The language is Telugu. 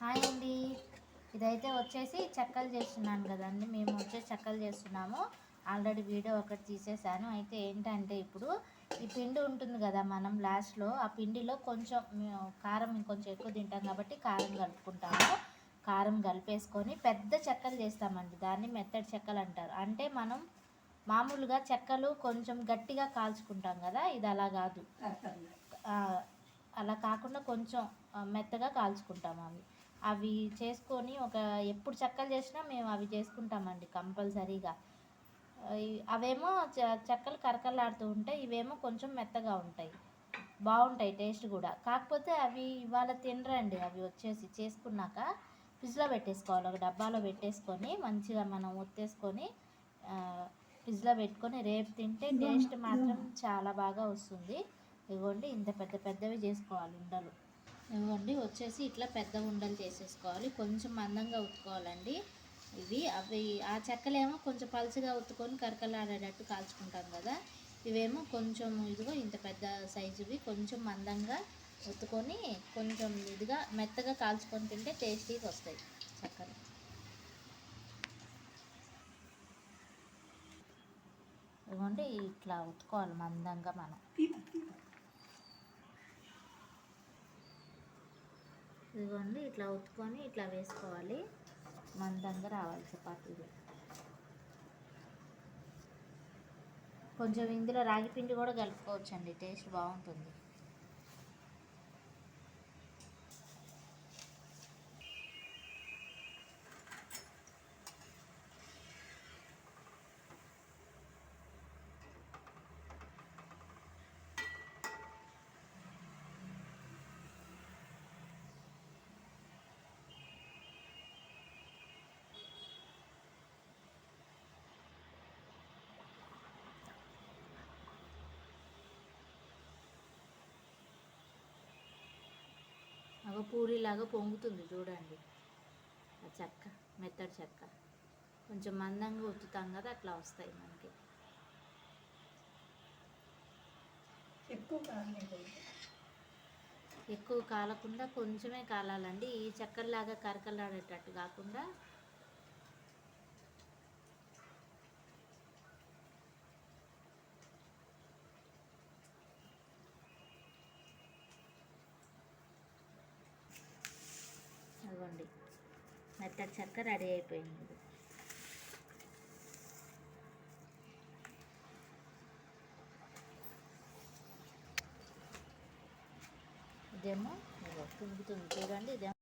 హాయ్ అండి. ఇదైతే వచ్చేసి చెక్కలు చేస్తున్నాను కదండి. మేము వచ్చేసి చెక్కలు చేస్తున్నాము. ఆల్రెడీ వీడియో ఒకటి తీసేసాను. అయితే ఏంటంటే ఇప్పుడు ఈ పిండి ఉంటుంది కదా, మనం లాస్ట్లో ఆ పిండిలో కొంచెం కారం ఇంకొంచెం ఎక్కువ తింటాం కాబట్టి కారం కలుపుకుంటాము. కారం కలిపేసుకొని పెద్ద చెక్కలు చేస్తామండి. దాన్ని మెత్తడి చెక్కలు అంటారు. అంటే మనం మామూలుగా చెక్కలు కొంచెం గట్టిగా కాల్చుకుంటాం కదా, ఇది అలా కాదు. అలా కాకుండా కొంచెం మెత్తగా కాల్చుకుంటాము. అవి చేసుకొని ఎప్పుడు చెక్కలు చేసినా మేము అవి చేసుకుంటామండి కంపల్సరీగా. అవేమో చెక్కలు కరకరలాడుతూ ఉంటాయి, ఇవేమో కొంచెం మెత్తగా ఉంటాయి, బాగుంటాయి టేస్ట్ కూడా. కాకపోతే అవి ఇవాళ తినరండి. అవి వచ్చేసి చేసుకున్నాక ఫ్రిడ్జ్లో పెట్టేసుకోవాలి. ఒక డబ్బాలో పెట్టేసుకొని మంచిగా మనం ఒత్తేసుకొని ఫ్రిడ్జ్లో పెట్టుకొని రేపు తింటే టేస్ట్ మాత్రం చాలా బాగా వస్తుంది. ఇదిగోండి, ఇంత పెద్ద పెద్దవి చేసుకోవాలి ఉండలు. ఇవ్వండి వచ్చేసి ఇట్లా పెద్ద ఉండలు చేసేసుకోవాలి. కొంచెం మందంగా ఉత్తుకోవాలండి. అవి ఆ చెక్కలేమో కొంచెం పలుచగా ఉత్తుకొని కరకలాడేటట్టు కాల్చుకుంటాం కదా, ఇవేమో కొంచెం ఇదిగో ఇంత పెద్ద సైజువి కొంచెం మందంగా ఉత్తుకొని కొంచెం ఇదిగా మెత్తగా కాల్చుకొని తింటే టేస్టీగా వస్తాయి చెక్కలు. ఇదిగోండి ఇట్లా ఉత్తుకోవాలి మందంగా మనం. ఇదిగోండి ఇట్లా ఉత్తుకొని ఇట్లా వేసుకోవాలి. మందంగా రావాలి చపాతీలు. కొంచెం ఇందులో రాగి పిండి కూడా కలుపుకోవచ్చండి, టేస్ట్ బాగుంటుంది. పూరిలాగా పొంగుతుంది చూడండి ఆ చెక్క, మెత్తడి చెక్క. కొంచెం మందంగా ఉత్తుతాం కదా, అట్లా వస్తాయి మనకి. ఎక్కువ కాలకుండా కొంచెమే కాలాలండి. ఈ చెక్కల్లాగా కరకలాడేటట్టు కాకుండా. అదిగోండి మెత్తడి చెక్క రెడీ అయిపోయింది. ఇదేమో పొంగుతుంది చూడండి, ఇదేమో